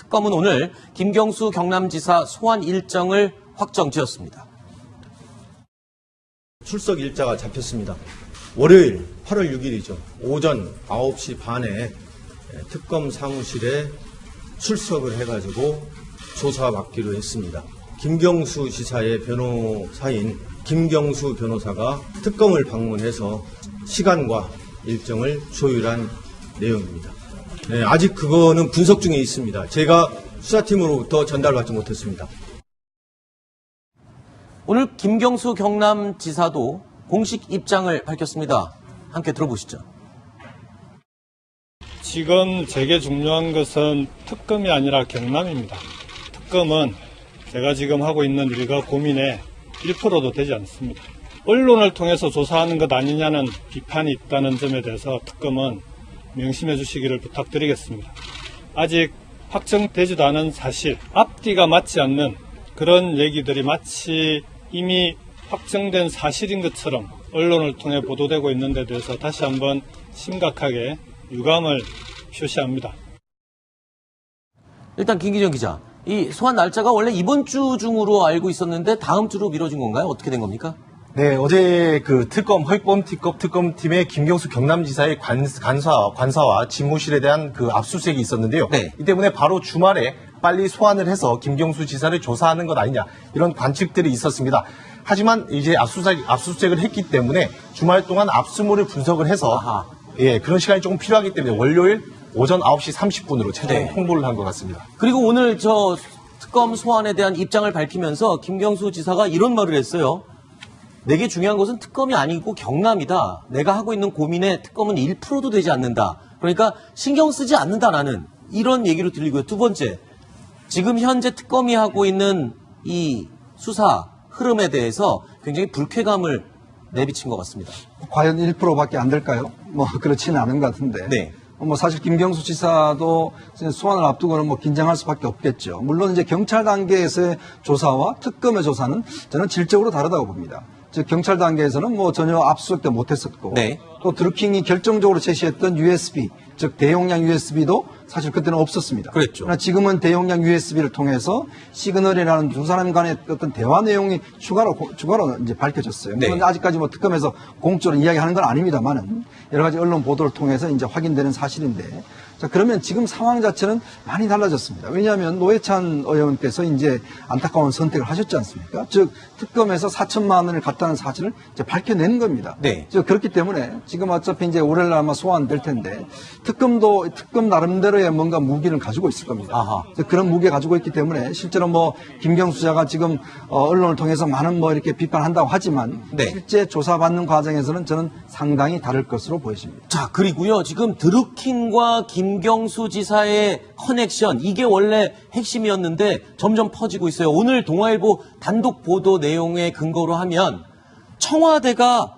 특검은 오늘 김경수 경남지사 소환 일정을 확정지었습니다. 출석 일자가 잡혔습니다. 월요일 8월 6일이죠. 오전 9시 반에 특검 사무실에 출석을 해가지고 조사받기로 했습니다. 김경수 지사의 변호사인 김경수 변호사가 특검을 방문해서 시간과 일정을 조율한 내용입니다. 네, 아직 그거는 분석 중에 있습니다. 제가 수사팀으로부터 전달받지 못했습니다. 오늘 김경수 경남지사도 공식 입장을 밝혔습니다. 함께 들어보시죠. 지금 제게 중요한 것은 특검이 아니라 경남입니다. 특검은 제가 지금 하고 있는 일과 고민에 1%도 되지 않습니다. 언론을 통해서 조사하는 것 아니냐는 비판이 있다는 점에 대해서 특검은 명심해 주시기를 부탁드리겠습니다. 아직 확정되지도 않은 사실, 앞뒤가 맞지 않는 그런 얘기들이 마치 이미 확정된 사실인 것처럼 언론을 통해 보도되고 있는 데 대해서 다시 한번 심각하게 유감을 표시합니다. 일단 김기정 기자, 이 소환 날짜가 원래 이번 주 중으로 알고 있었는데 다음 주로 미뤄진 건가요? 어떻게 된 겁니까? 네, 어제 그 특검 특검팀의 김경수 경남지사의 관사와 집무실에 대한 그 압수수색이 있었는데요. 네. 이 때문에 바로 주말에 빨리 소환을 해서 김경수 지사를 조사하는 것 아니냐 이런 관측들이 있었습니다. 하지만 이제 압수수색을 했기 때문에 주말 동안 압수물을 분석을 해서 그런 시간이 조금 필요하기 때문에 월요일 오전 9시 30분으로 최종 홍보를 한 것 같습니다. 그리고 오늘 저 특검 소환에 대한 입장을 밝히면서 김경수 지사가 이런 말을 했어요. 내게 중요한 것은 특검이 아니고 경남이다. 내가 하고 있는 고민에 특검은 1%도 되지 않는다. 그러니까 신경 쓰지 않는다 나는. 이런 얘기로 들리고요. 두 번째, 지금 현재 특검이 하고 있는 이 수사 흐름에 대해서 굉장히 불쾌감을 내비친 것 같습니다. 과연 1%밖에 안 될까요? 그렇지는 않은 것 같은데. 네. 사실 김경수 지사도 소환을 앞두고는 긴장할 수밖에 없겠죠. 물론 이제 경찰 단계에서의 조사와 특검의 조사는 저는 질적으로 다르다고 봅니다. 즉 경찰 단계에서는 전혀 압수수색도 못했었고, 네. 또 드루킹이 결정적으로 제시했던 USB, 즉 대용량 USB도 사실 그때는 없었습니다. 그랬죠. 그러나 지금은 대용량 USB를 통해서 시그널이라는 두 사람 간의 어떤 대화 내용이 추가로 이제 밝혀졌어요. 네. 그런데 아직까지 특검에서 공적으로 이야기하는 건 아닙니다만은 여러 가지 언론 보도를 통해서 이제 확인되는 사실인데, 자, 그러면 지금 상황 자체는 많이 달라졌습니다. 왜냐하면 노회찬 의원께서 이제 안타까운 선택을 하셨지 않습니까? 즉, 특검에서 4천만 원을 갖다는 사실을 이제 밝혀낸 겁니다. 네. 즉, 그렇기 때문에 지금 어차피 이제 월요일 날 아마 소환될 텐데, 특검 나름대로의 뭔가 무기를 가지고 있을 겁니다. 아하. 그런 무게 가지고 있기 때문에 실제로 김경수 지사가 지금 언론을 통해서 많은 이렇게 비판한다고 하지만 네. 실제 조사받는 과정에서는 저는 상당히 다를 것으로 보여집니다. 자, 그리고요. 지금 드루킹과 김경수 지사의 커넥션, 이게 원래 핵심이었는데 점점 퍼지고 있어요. 오늘 동아일보 단독 보도 내용에 근거로 하면 청와대가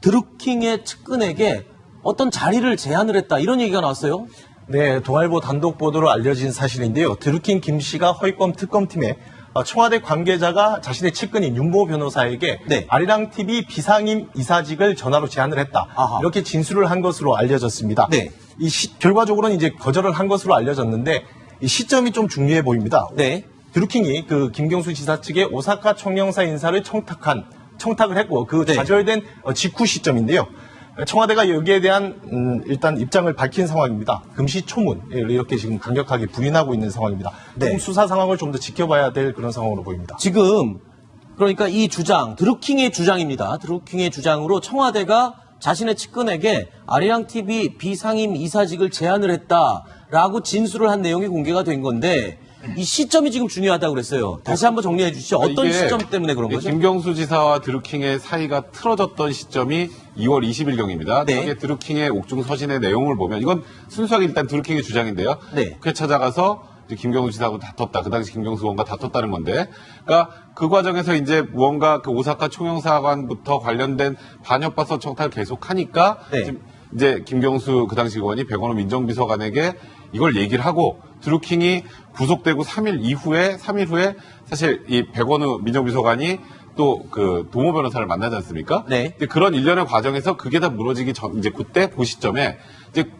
드루킹의 측근에게 어떤 자리를 제안을 했다. 이런 얘기가 나왔어요. 네, 동아일보 단독 보도로 알려진 사실인데요. 드루킹 김 씨가 허위범 특검팀에 청와대 관계자가 자신의 측근인 윤모 변호사에게 네. 아리랑 TV 비상임 이사직을 전화로 제안을 했다. 아하. 이렇게 진술을 한 것으로 알려졌습니다. 네. 결과적으로는 이제 거절을 한 것으로 알려졌는데 이 시점이 좀 중요해 보입니다. 네. 드루킹이 그 김경수 지사 측의 오사카 청령사 인사를 청탁을 했고 그 네. 좌절된 직후 시점인데요. 청와대가 여기에 대한 일단 입장을 밝힌 상황입니다. 금시초문 이렇게 지금 강력하게 부인하고 있는 상황입니다. 네. 조금 수사 상황을 좀 더 지켜봐야 될 그런 상황으로 보입니다. 지금 그러니까 이 주장, 드루킹의 주장입니다. 드루킹의 주장으로 청와대가 자신의 측근에게 아리랑 TV 비상임 이사직을 제안을 했다라고 진술을 한 내용이 공개가 된 건데 이 시점이 지금 중요하다고 그랬어요. 다시 한번 정리해 주시죠. 어떤 시점 때문에 그런 거죠? 김경수 지사와 드루킹의 사이가 틀어졌던 시점이 2월 20일경입니다. 네. 거기에 드루킹의 옥중 서신의 내용을 보면 이건 순수하게 일단 드루킹의 주장인데요. 네. 국회 찾아가서 이제 김경수 지사하고 다퉜다. 그 당시 김경수 의원과 다퉜다는 건데, 그러니까 그 과정에서 이제 무언가 그 오사카 총영사관부터 관련된 반협박서 청탁을 계속하니까 네. 지금 이제 김경수 그 당시 의원이 백원호 민정비서관에게 이걸 얘기를 하고 드루킹이 구속되고 3일 후에 사실 이 백원호 민정비서관이 또 그 도모 변호사를 만나지 않습니까? 네. 근데 그런 일련의 과정에서 그게 다 무너지기 전 이제 그때 그 시점에 이제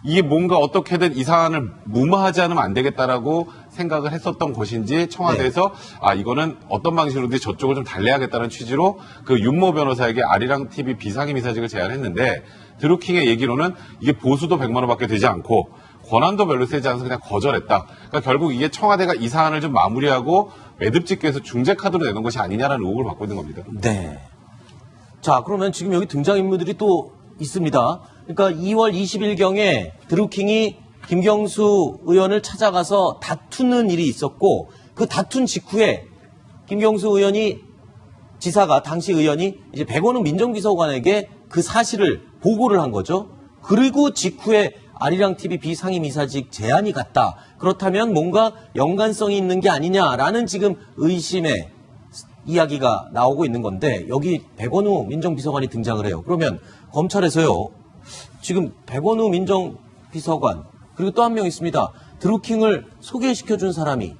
이게 뭔가 어떻게든 이 사안을 무마하지 않으면 안 되겠다라고 생각을 했었던 곳인지 청와대에서 이거는 어떤 방식으로든지 저쪽을 좀 달래야겠다는 취지로 그 윤모 변호사에게 아리랑 TV 비상임이사직을 제안했는데 드루킹의 얘기로는 이게 보수도 100만 원밖에 되지 않고 권한도 별로 세지 않아서 그냥 거절했다. 그러니까 결국 이게 청와대가 이 사안을 좀 마무리하고 매듭짓기 위해서 중재 카드로 내는 것이 아니냐라는 의혹을 받고 있는 겁니다. 네. 자, 그러면 지금 여기 등장인물들이 또 있습니다. 그러니까 2월 20일경에 드루킹이 김경수 의원을 찾아가서 다투는 일이 있었고 그 다툰 직후에 김경수 지사가 당시 의원이 이제 백원우 민정비서관에게 그 사실을 보고를 한 거죠. 그리고 직후에 아리랑 TV 비상임이사직 제안이 갔다. 그렇다면 뭔가 연관성이 있는 게 아니냐라는 지금 의심의 이야기가 나오고 있는 건데 여기 백원우 민정비서관이 등장을 해요. 그러면 검찰에서요. 지금 백원우 민정비서관 그리고 또 한 명 있습니다. 드루킹을 소개시켜준 사람이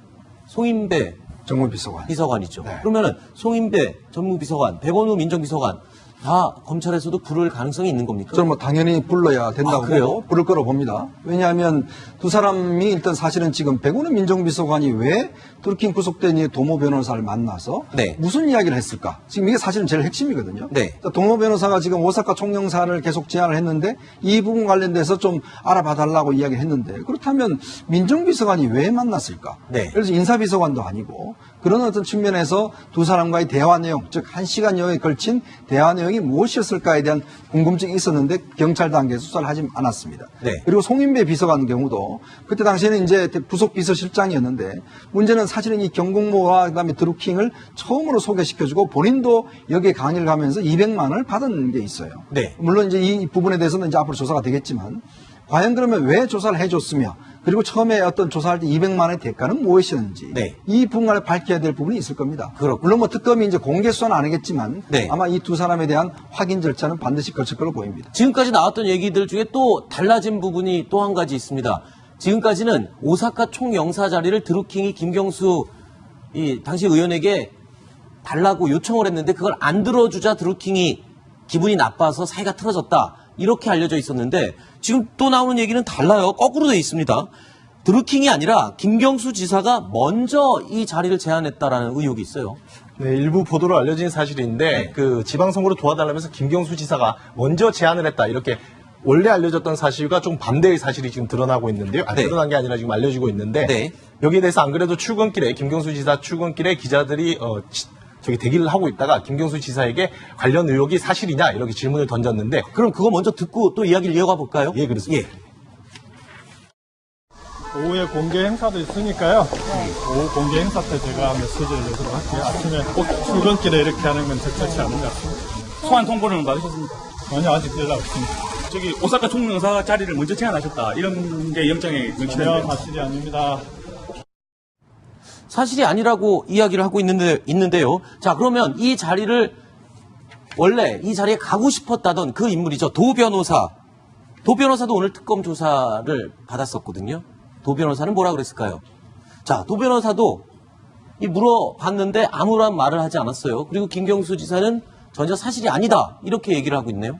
송인배 정무비서관. 비서관이죠. 네. 그러면은 송인배 전무비서관, 백원우 민정비서관 다 검찰에서도 부를 가능성이 있는 겁니까? 저는 뭐 당연히 불러야 된다고 그래요? 보고 부를 거로 봅니다. 왜냐하면 두 사람이 일단 사실은 지금 백운우 민정비서관이 왜 드루킹 구속된 이후에 도모 변호사를 만나서 네. 무슨 이야기를 했을까? 지금 이게 사실은 제일 핵심이거든요. 네. 그러니까 도모 변호사가 지금 오사카 총영사를 계속 제안을 했는데 이 부분 관련돼서 좀 알아봐 달라고 이야기를 했는데 그렇다면 민정비서관이 왜 만났을까? 네. 그래서 인사비서관도 아니고 그런 어떤 측면에서 두 사람과의 대화 내용, 즉 1시간여에 걸친 대화 내용이 무엇이었을까에 대한 궁금증이 있었는데 경찰 단계에서 수사를 하지 않았습니다. 네. 그리고 송인배 비서관 경우도 그때 당시에는 이제 부속 비서실장이었는데 문제는 사실은 이 경공모와 그다음에 드루킹을 처음으로 소개시켜주고 본인도 여기에 강의를 가면서 200만 원을 받은 게 있어요. 네. 물론 이제 이 부분에 대해서는 이제 앞으로 조사가 되겠지만 과연 그러면 왜 조사를 해줬으며 그리고 처음에 어떤 조사할 때 200만 원의 대가는 무엇이었는지 네. 이 부분을 밝혀야 될 부분이 있을 겁니다. 그렇군요. 물론 뭐 특검이 이제 공개 수사는 안 하겠지만 네. 아마 이 두 사람에 대한 확인 절차는 반드시 거칠 걸로 보입니다. 지금까지 나왔던 얘기들 중에 또 달라진 부분이 또 한 가지 있습니다. 지금까지는 오사카 총영사 자리를 드루킹이 김경수 당시 의원에게 달라고 요청을 했는데 그걸 안 들어주자 드루킹이 기분이 나빠서 사이가 틀어졌다. 이렇게 알려져 있었는데 지금 또 나오는 얘기는 달라요. 거꾸로 돼 있습니다. 드루킹이 아니라 김경수 지사가 먼저 이 자리를 제안했다라는 의혹이 있어요. 네, 일부 보도로 알려진 사실인데 그 지방선거로 도와달라면서 김경수 지사가 먼저 제안을 했다 이렇게 원래 알려졌던 사실과 좀 반대의 사실이 지금 드러나고 있는데요. 네. 드러난 게 아니라 지금 알려지고 있는데 네. 여기에 대해서 안 그래도 출근길에 김경수 지사 출근길에 기자들이 대기를 하고 있다가 김경수 지사에게 관련 의혹이 사실이냐 이렇게 질문을 던졌는데 그럼 그거 먼저 듣고 또 이야기를 이어가 볼까요? 예, 그렇습니다. 오후에 공개 행사도 있으니까요. 오후 공개 행사 때 제가 메시지를 내도록 할게요. 아침에 꼭 출근길에 이렇게 하는 건 적절치 않은 것 같습니다. 소환 통보는 받으셨습니까? 아니, 아직 연락 없습니다. 저기 오사카 총영사 자리를 먼저 제안하셨다 이런 게 영장에 전혀 명시되는데 사실이 아닙니다. 사실이 아니라고 이야기를 하고 있는데요. 자, 그러면 이 자리를 원래 이 자리에 가고 싶었다던 그 인물이죠. 도 변호사. 도 변호사도 오늘 특검 조사를 받았었거든요. 도 변호사는 뭐라 그랬을까요? 자, 도 변호사도 물어봤는데 아무런 말을 하지 않았어요. 그리고 김경수 지사는 전혀 사실이 아니다. 이렇게 얘기를 하고 있네요.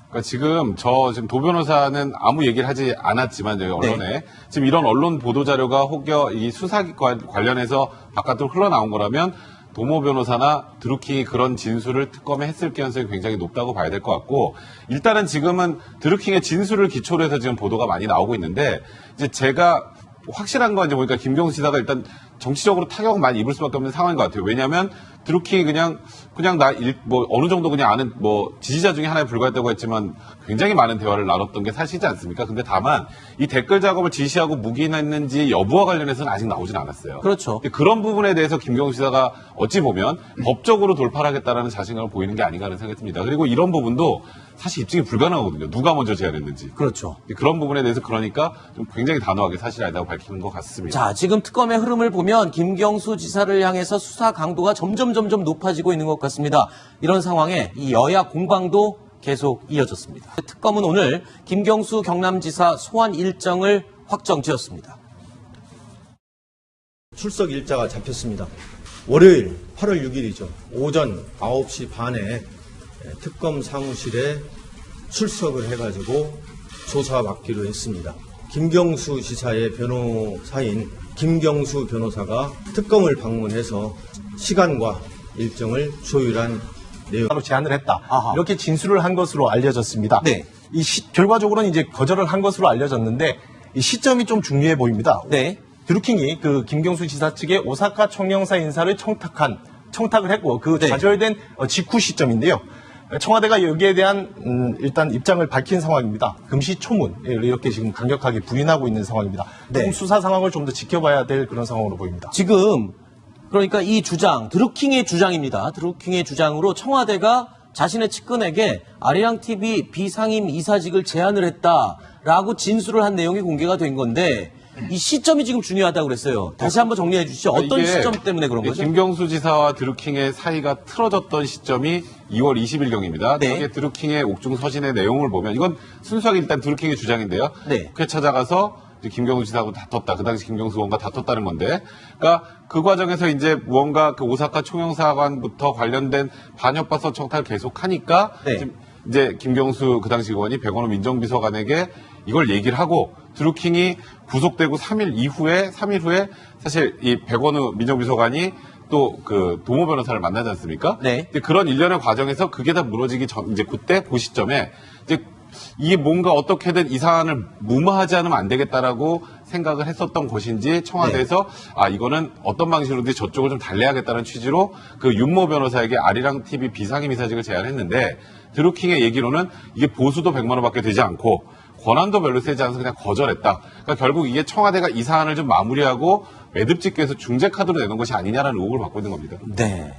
그러니까 지금 도 변호사는 아무 얘기를 하지 않았지만 저희 언론에 지금 이런 언론 보도 자료가 혹여 이 수사 관련해서 바깥으로 흘러나온 거라면 도모 변호사나 드루킹이 그런 진술을 특검에 했을 가능성이 굉장히 높다고 봐야 될 것 같고 일단은 지금은 드루킹의 진술을 기초로 해서 지금 보도가 많이 나오고 있는데 이제 제가 확실한 건 이제 보니까 김경수 지사가 일단 정치적으로 타격을 많이 입을 수밖에 없는 상황인 것 같아요. 왜냐하면 드루킹이 그냥 어느 정도 그냥 아는 지지자 중에 하나에 불과했다고 했지만 굉장히 많은 대화를 나눴던 게 사실이지 않습니까? 근데 다만 이 댓글 작업을 지시하고 묵인했는지 여부와 관련해서는 아직 나오진 않았어요. 그렇죠. 근데 그런 부분에 대해서 김경수 지사가 어찌 보면 법적으로 돌파를 하겠다라는 자신감을 보이는 게 아닌가 하는 생각이 듭니다. 그리고 이런 부분도 사실 입증이 불가능하거든요. 누가 먼저 제안했는지. 그렇죠. 그런 부분에 대해서 그러니까 좀 굉장히 단호하게 사실이 아니다고 밝히는 것 같습니다. 자, 지금 특검의 흐름을 보면 김경수 지사를 향해서 수사 강도가 점점 높아지고 있는 것 같습니다. 이런 상황에 이 여야 공방도 계속 이어졌습니다. 특검은 오늘 김경수 경남지사 소환 일정을 확정지었습니다. 출석 일자가 잡혔습니다. 월요일 8월 6일이죠. 오전 9시 반에 특검 사무실에 출석을 해가지고 조사받기로 했습니다. 김경수 지사의 변호사인 김경수 변호사가 특검을 방문해서 시간과 일정을 조율한 내용. 제안을 했다. 아하. 이렇게 진술을 한 것으로 알려졌습니다. 네. 결과적으로는 이제 거절을 한 것으로 알려졌는데 이 시점이 좀 중요해 보입니다. 네. 드루킹이 그 김경수 지사 측의 오사카 총영사 인사를 청탁을 했고 그 네. 좌절된 직후 시점인데요. 청와대가 여기에 대한 일단 입장을 밝힌 상황입니다. 금시초문 이렇게 지금 강력하게 부인하고 있는 상황입니다. 네. 조금 수사 상황을 좀 더 지켜봐야 될 그런 상황으로 보입니다. 지금 그러니까 이 주장, 드루킹의 주장입니다. 드루킹의 주장으로 청와대가 자신의 측근에게 아리랑TV 비상임 이사직을 제안을 했다라고 진술을 한 내용이 공개가 된 건데 이 시점이 지금 중요하다고 그랬어요. 다시 한번 정리해 주시죠. 어떤 이게 시점 때문에 그런 거죠? 김경수 지사와 드루킹의 사이가 틀어졌던 시점이 2월 20일경입니다. 네. 거기에 드루킹의 옥중 서신의 내용을 보면 이건 순수하게 일단 드루킹의 주장인데요. 네. 국회 찾아가서 이제 김경수 지사하고 다퉜다. 그 당시 김경수 의원과 다퉜다는 건데, 그러니까 그 과정에서 이제 무언가 그 오사카 총영사관부터 관련된 반협박서 청탁을 계속하니까 네. 지금 이제 김경수 그 당시 의원이 백원호 민정비서관에게 이걸 얘기를 하고 드루킹이 구속되고 3일 후에 사실 이 백원호 민정비서관이 또 그 도모 변호사를 만나지 않습니까? 네. 근데 그런 일련의 과정에서 그게 다 무너지기 전, 이제 그때 그 시점에 이제 이게 뭔가 어떻게든 이 사안을 무마하지 않으면 안 되겠다라고 생각을 했었던 것인지 청와대에서 이거는 어떤 방식으로든지 저쪽을 좀 달래야겠다는 취지로 그 윤모 변호사에게 아리랑TV 비상임 이사직을 제안했는데 드루킹의 얘기로는 이게 보수도 100만 원밖에 되지 않고 권한도 별로 세지 않아서 그냥 거절했다. 그러니까 결국 이게 청와대가 이 사안을 좀 마무리하고 매듭짓기에서 중재 카드로 내는 것이 아니냐라는 의혹을 받고 있는 겁니다. 네.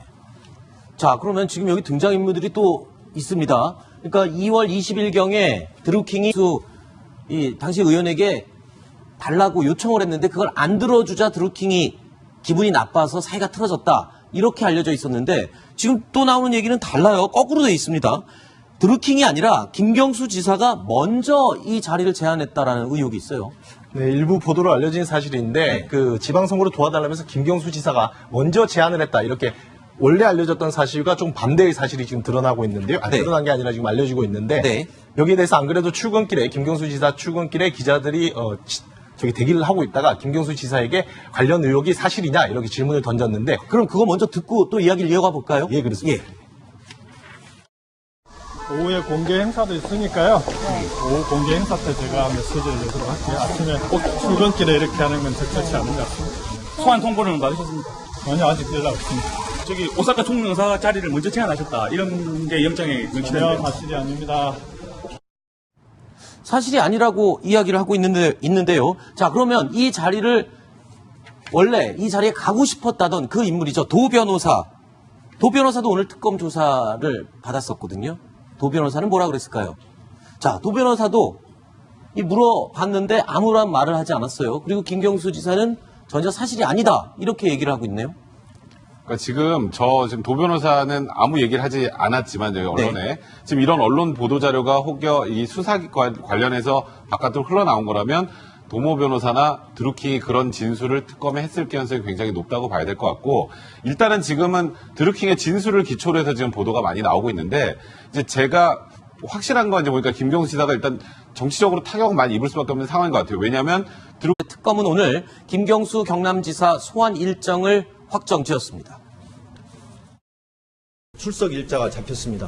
자, 그러면 지금 여기 등장인물들이 또 있습니다. 그러니까 2월 20일경에 드루킹이 이 당시 의원에게 달라고 요청을 했는데 그걸 안 들어주자 드루킹이 기분이 나빠서 사이가 틀어졌다. 이렇게 알려져 있었는데 지금 또 나오는 얘기는 달라요. 거꾸로 돼 있습니다. 드루킹이 아니라 김경수 지사가 먼저 이 자리를 제안했다라는 의혹이 있어요. 네, 일부 보도로 알려진 사실인데 네. 그 지방선거로 도와달라면서 김경수 지사가 먼저 제안을 했다. 이렇게 원래 알려졌던 사실과 좀 반대의 사실이 지금 드러나고 있는데요. 네. 드러난 게 아니라 지금 알려지고 있는데 네. 여기에 대해서 안 그래도 출근길에 김경수 지사 출근길에 기자들이 대기를 하고 있다가 김경수 지사에게 관련 의혹이 사실이냐 이렇게 질문을 던졌는데 그럼 그거 먼저 듣고 또 이야기를 이어가 볼까요? 예, 그렇습니다. 오후에 공개 행사도 있으니까요. 오후 공개 행사 때 제가 메시지를 내도록 할게요. 아침에 꼭 출근길에 이렇게 하는 건 적절치 않은 것 같습니다. 소환 통보를 받으셨습니까? 아니요, 아직 연락 없습니다. 저기 오사카 총영사 자리를 먼저 제안하셨다 이런 게 영장에 전혀 명시되는데 사실이 아닙니다. 사실이 아니라고 이야기를 하고 있는데요. 자, 그러면 이 자리를 원래 이 자리에 가고 싶었다던 그 인물이죠. 도 변호사. 도 변호사도 오늘 특검 조사를 받았었거든요. 도 변호사는 뭐라 그랬을까요? 자, 도 변호사도 물어봤는데 아무런 말을 하지 않았어요. 그리고 김경수 지사는 전혀 사실이 아니다. 이렇게 얘기를 하고 있네요. 그러니까 지금 도 변호사는 아무 얘기를 하지 않았지만 여기 언론에 지금 이런 언론 보도 자료가 혹여 이 수사 관련해서 바깥으로 흘러나온 거라면 도모 변호사나 드루킹이 그런 진술을 특검에 했을 가능성이 굉장히 높다고 봐야 될 것 같고 일단은 지금은 드루킹의 진술을 기초로 해서 지금 보도가 많이 나오고 있는데 이제 제가 확실한 건 이제 보니까 김경수 지사가 일단 정치적으로 타격을 많이 입을 수밖에 없는 상황인 것 같아요. 왜냐하면 특검은 오늘 김경수 경남지사 소환 일정을 확정 지었습니다. 출석 일자가 잡혔습니다.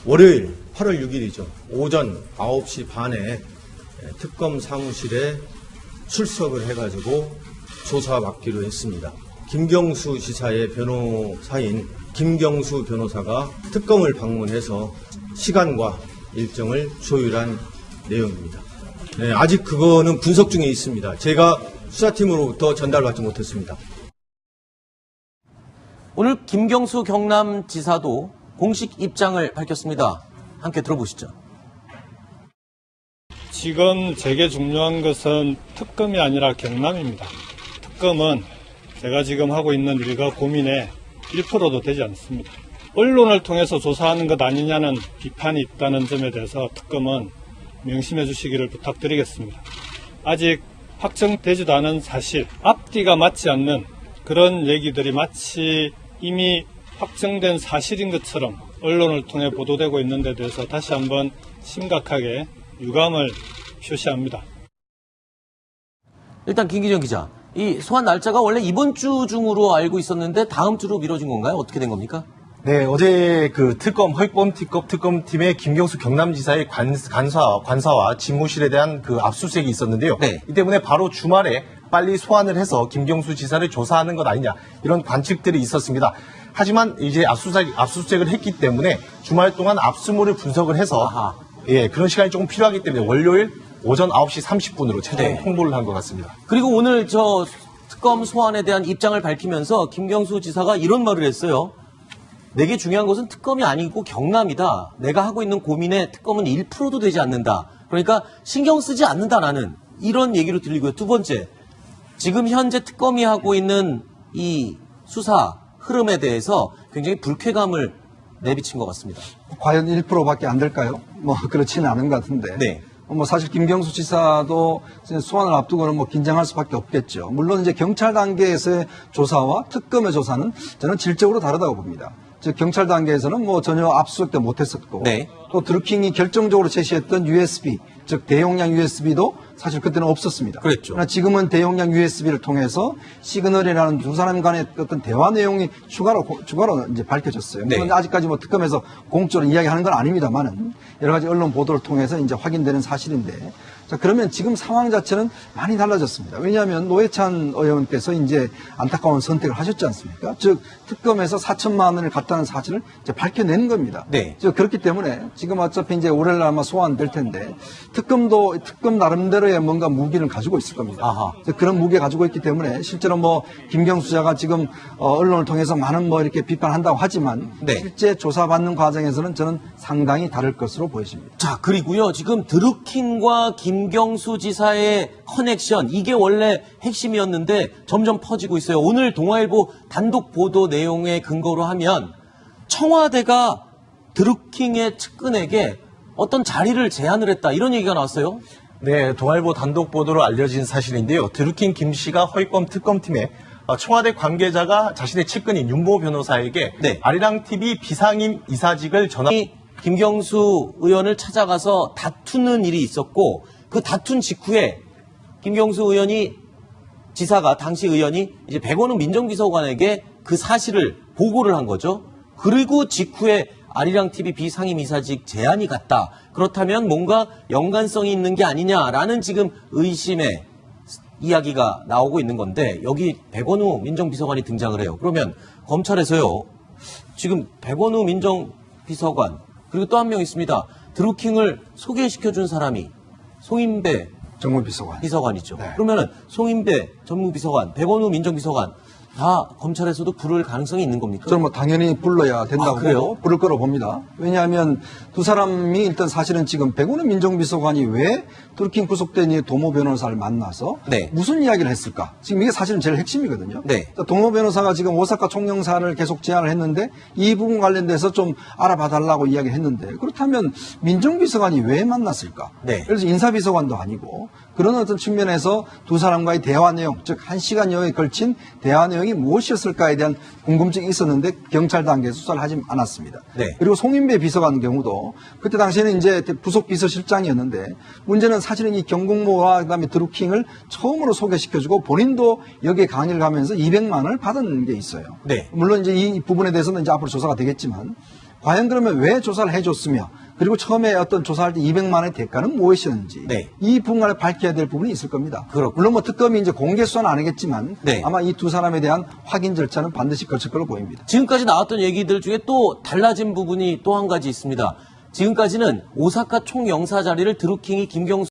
월요일 8월 6일이죠. 오전 9시 반에 특검 사무실에 출석을 해가지고 조사받기로 했습니다. 김경수 지사의 변호사인 김경수 변호사가 특검을 방문해서 시간과 일정을 조율한 내용입니다. 네, 아직 그거는 분석 중에 있습니다. 제가 수사팀으로부터 전달받지 못했습니다. 오늘 김경수 경남지사도 공식 입장을 밝혔습니다. 함께 들어보시죠. 지금 제게 중요한 것은 특검이 아니라 경남입니다. 특검은 제가 지금 하고 있는 일과 고민의 1%도 되지 않습니다. 언론을 통해서 조사하는 것 아니냐는 비판이 있다는 점에 대해서 특검은 명심해 주시기를 부탁드리겠습니다. 아직 확정되지도 않은 사실, 앞뒤가 맞지 않는 그런 얘기들이 마치 이미 확정된 사실인 것처럼 언론을 통해 보도되고 있는 데 대해서 다시 한번 심각하게 유감을 표시합니다. 일단 김기정 기자, 이 소환 날짜가 원래 이번 주 중으로 알고 있었는데 다음 주로 미뤄진 건가요? 어떻게 된 겁니까? 네, 어제 그 허위범 특검팀의 김경수 경남지사의 관사와 집무실에 대한 그 압수수색이 있었는데요. 네. 이 때문에 바로 주말에 빨리 소환을 해서 김경수 지사를 조사하는 것 아니냐 이런 관측들이 있었습니다. 하지만 이제 압수수색을 했기 때문에 주말 동안 압수물을 분석을 해서 그런 시간이 조금 필요하기 때문에 월요일 오전 9시 30분으로 최종 홍보를 한 것 같습니다. 그리고 오늘 저 특검 소환에 대한 입장을 밝히면서 김경수 지사가 이런 말을 했어요. 내게 중요한 것은 특검이 아니고 경남이다. 내가 하고 있는 고민에 특검은 1%도 되지 않는다. 그러니까 신경 쓰지 않는다 나는. 이런 얘기로 들리고요. 두 번째, 지금 현재 특검이 하고 있는 이 수사 흐름에 대해서 굉장히 불쾌감을 내비친 것 같습니다. 과연 1%밖에 안 될까요? 뭐 그렇지는 않은 것 같은데. 네. 뭐 사실 김경수 지사도 소환을 앞두고는 뭐 긴장할 수밖에 없겠죠. 물론 이제 경찰 단계에서의 조사와 특검의 조사는 저는 질적으로 다르다고 봅니다. 즉 경찰 단계에서는 뭐 전혀 압수수색도 못했었고 네. 또 드루킹이 결정적으로 제시했던 USB 즉 대용량 USB도 사실 그때는 없었습니다. 그랬죠. 그러나 지금은 대용량 USB를 통해서 시그널이라는 두 사람 간의 어떤 대화 내용이 추가로 이제 밝혀졌어요. 네. 물론 아직까지 뭐 특검에서 공적으로 이야기하는 건 아닙니다만은 여러 가지 언론 보도를 통해서 이제 확인되는 사실인데, 자 그러면 지금 상황 자체는 많이 달라졌습니다. 왜냐하면 노회찬 의원께서 이제 안타까운 선택을 하셨지 않습니까? 즉 특검에서 4천만 원을 갖다는 사실을 이제 밝혀낸 겁니다. 네. 즉 그렇기 때문에 지금 어차피 이제 올해는 아마 소환될 텐데 특검 나름대로의 뭔가 무기를 가지고 있을 겁니다. 아하. 그런 무게 가지고 있기 때문에 실제로 뭐 김경수 지사가 지금 언론을 통해서 많은 뭐 이렇게 비판한다고 하지만 네. 실제 조사받는 과정에서는 저는 상당히 다를 것으로 보여집니다. 자, 그리고요. 지금 드루킹과 김경수 지사의 커넥션, 이게 원래 핵심이었는데 점점 퍼지고 있어요. 오늘 동아일보 단독 보도 내용의 근거로 하면 청와대가 드루킹의 측근에게 어떤 자리를 제안을 했다. 이런 얘기가 나왔어요. 네, 동아일보 단독 보도로 알려진 사실인데요. 드루킹 김 씨가 허위범 특검팀에 청와대 관계자가 자신의 측근인 윤모 변호사에게 네. 아리랑 TV 비상임 이사직을 김경수 의원을 찾아가서 다투는 일이 있었고 그 다툰 직후에 김경수 지사가 당시 의원이 이제 백원우 민정비서관에게 그 사실을 보고를 한 거죠. 그리고 직후에 아리랑 TV 비상임 이사직 제안이 갔다. 그렇다면 뭔가 연관성이 있는 게 아니냐라는 지금 의심의 이야기가 나오고 있는 건데 여기 백원우 민정비서관이 등장을 해요. 그러면 검찰에서요. 지금 백원우 민정비서관 그리고 또 한 명 있습니다. 드루킹을 소개시켜준 사람이 송인배 정무비서관. 비서관이죠. 네. 그러면은 송인배 전무비서관, 백원우 민정비서관 다 검찰에서도 부를 가능성이 있는 겁니까? 저는 뭐 당연히 불러야 된다고 그래요? 보고 부를 거로 봅니다. 왜냐하면 두 사람이 일단 사실은 지금 백운우 민정비서관이 왜 드루킹 구속된 이 도모 변호사를 만나서 네. 무슨 이야기를 했을까? 지금 이게 사실은 제일 핵심이거든요. 네. 도모 변호사가 지금 오사카 총영사를 계속 제안을 했는데 이 부분 관련돼서 좀 알아봐 달라고 이야기를 했는데 그렇다면 민정비서관이 왜 만났을까? 네. 그래서 인사비서관도 아니고 그런 어떤 측면에서 두 사람과의 대화 내용, 즉 1시간여에 걸친 대화 내용이 무엇이었을까에 대한 궁금증이 있었는데 경찰 단계에서 수사를 하지 않았습니다. 네. 그리고 송인배 비서관 경우도 그때 당시에는 이제 부속 비서실장이었는데 문제는 사실은 이 경공모와 그다음에 드루킹을 처음으로 소개시켜주고 본인도 여기에 강의를 가면서 200만 원을 받은 게 있어요. 네. 물론 이제 이 부분에 대해서는 이제 앞으로 조사가 되겠지만 과연 그러면 왜 조사를 해줬으며 그리고 처음에 어떤 조사할 때 200만 원의 대가는 무엇이었는지 네. 이 부분을 밝혀야 될 부분이 있을 겁니다. 그렇군요. 물론 뭐 특검이 이제 공개 수사는 안 하겠지만 네. 아마 이 두 사람에 대한 확인 절차는 반드시 거칠 걸로 보입니다. 지금까지 나왔던 얘기들 중에 또 달라진 부분이 또 한 가지 있습니다. 지금까지는 오사카 총영사 자리를 드루킹이 김경수